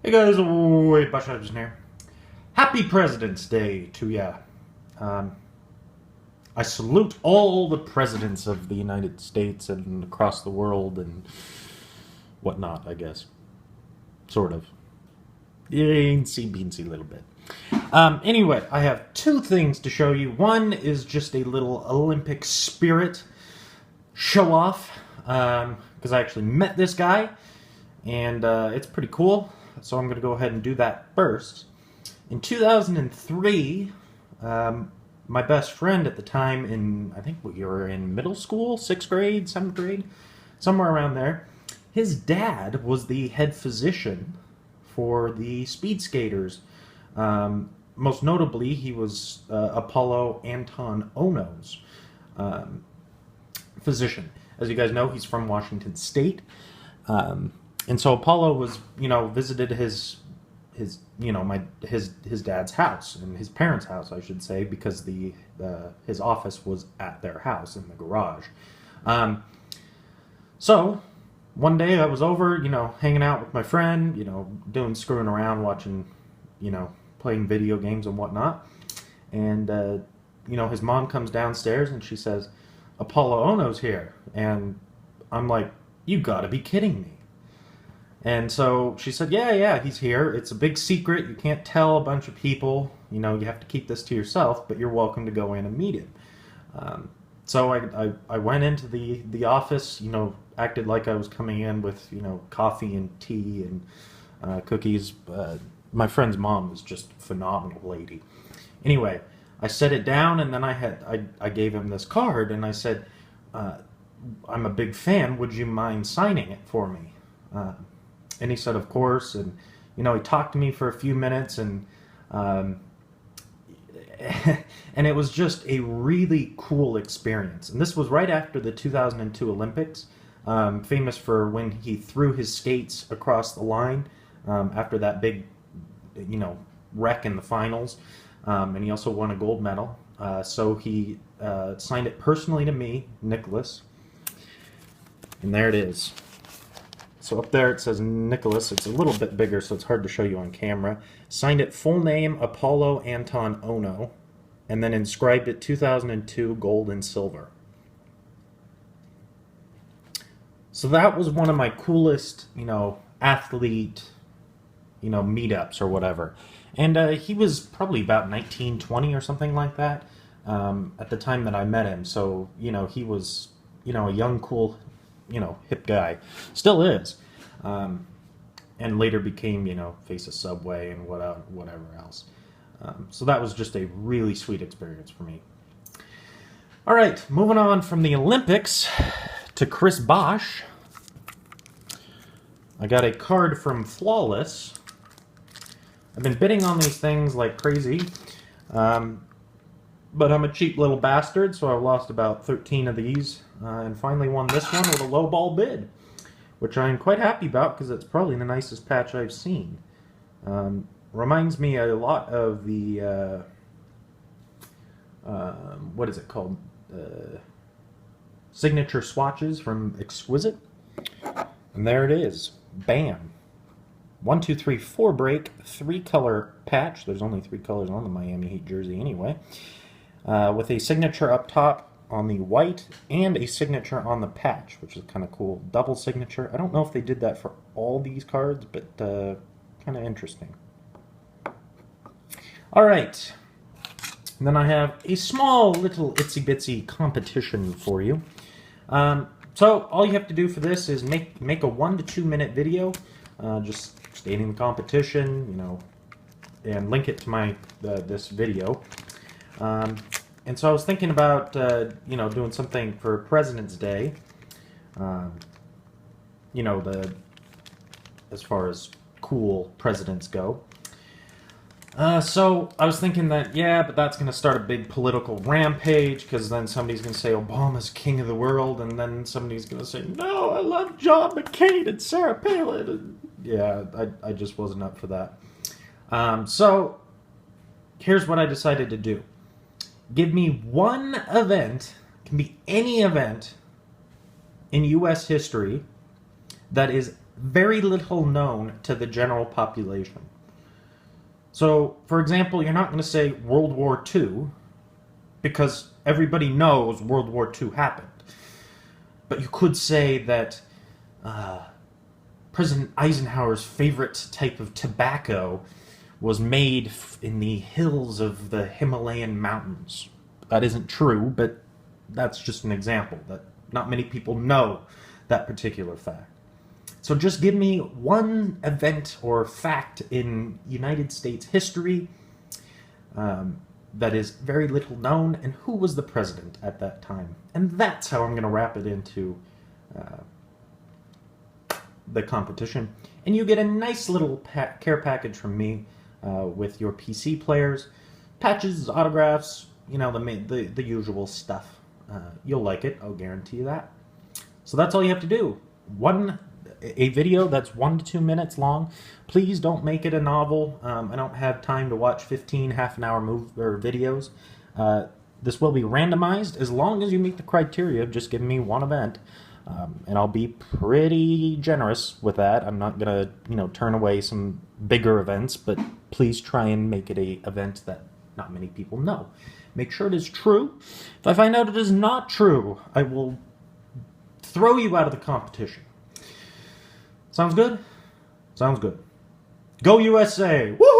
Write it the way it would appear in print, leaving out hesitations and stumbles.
Hey guys, Wade Bush here. Happy President's Day to ya. I salute all the presidents of the United States and across the world and whatnot, I guess. Sort of. Teensy beansy little bit. Anyway, I have two things to show you. One is just a little Olympic spirit show off, because I actually met this guy, and it's pretty cool. So I'm going to go ahead and do that first. In 2003, my best friend at the time, I think we were in middle school, 6th grade, 7th grade, somewhere around there, his dad was the head physician for the speed skaters. Most notably, he was Apolo Anton Ohno's physician. As you guys know, he's from Washington State. And so Apollo was, visited his dad's house, and his parents' house, I should say, because his office was at their house in the garage. So one day I was over, hanging out with my friend, screwing around, watching, playing video games and whatnot. And his mom comes downstairs and she says, "Apolo Ohno's here," and I'm like, "You gotta be kidding me." And so she said, yeah, he's here. It's a big secret. You can't tell a bunch of people. You have to keep this to yourself, but you're welcome to go in and meet him. So I went into the office, acted like I was coming in with, coffee and tea and cookies. My friend's mom was just a phenomenal lady. Anyway, I set it down, and then I gave him this card, and I said, "I'm a big fan. Would you mind signing it for me?" And he said, "Of course." And, he talked to me for a few minutes, and and it was just a really cool experience. And this was right after the 2002 Olympics, famous for when he threw his skates across the line after that big, wreck in the finals. And he also won a gold medal. So he signed it personally to me, Nicholas. And there it is. So up there it says Nicholas. It's a little bit bigger, so it's hard to show you on camera. Signed it full name, Apolo Anton Ohno, and then inscribed it 2002 gold and silver. So that was one of my coolest, athlete, meetups or whatever. And he was probably about 19, 20 or something like that at the time that I met him. So, he was, a young, cool, hip guy. Still is. And later became, face of Subway and whatever else. So that was just a really sweet experience for me. All right, moving on from the Olympics to Chris Bosch. I got a card from Flawless. I've been bidding on these things like crazy. But I'm a cheap little bastard, so I've lost about 13 of these, and finally won this one with a low ball bid, which I'm quite happy about because it's probably the nicest patch I've seen. Reminds me a lot of the, what is it called? Signature swatches from Exquisite. And there it is. Bam. 1, 2, 3, 4 break, 3 color patch. There's only 3 colors on the Miami Heat jersey anyway. With a signature up top on the white and a signature on the patch, which is kind of cool. Double signature. I don't know if they did that for all these cards, but kind of interesting. All right. And then I have a small little itsy bitsy competition for you. So all you have to do for this is make a 1 to 2 minute video, just stating the competition, and link it to this video. And so I was thinking about, doing something for President's Day, as far as cool presidents go. So I was thinking that, but that's going to start a big political rampage, because then somebody's going to say Obama's king of the world, and then somebody's going to say, no, I love John McCain and Sarah Palin. And yeah, I just wasn't up for that. So here's what I decided to do. Give me one event, can be any event in U.S. history, that is very little known to the general population. So, for example, you're not going to say World War II because everybody knows World War II happened. But you could say that President Eisenhower's favorite type of tobacco was made in the hills of the Himalayan mountains. That isn't true, but that's just an example that not many people know that particular fact. So just give me one event or fact in United States history that is very little known, and who was the president at that time. And that's how I'm going to wrap it into the competition. And you get a nice little care package from me with your PC players, patches, autographs, you know, the usual stuff. You'll like it, I'll guarantee you that. So that's all you have to do. A video that's 1 to 2 minutes long. Please don't make it a novel. I don't have time to watch 15 half-an-hour videos. This will be randomized as long as you meet the criteria of just giving me one event. And I'll be pretty generous with that. I'm not gonna, turn away some bigger events, but please try and make it a event that not many people know. Make sure it is true. If I find out it is not true, I will throw you out of the competition. Sounds good? Sounds good. Go USA! Woo!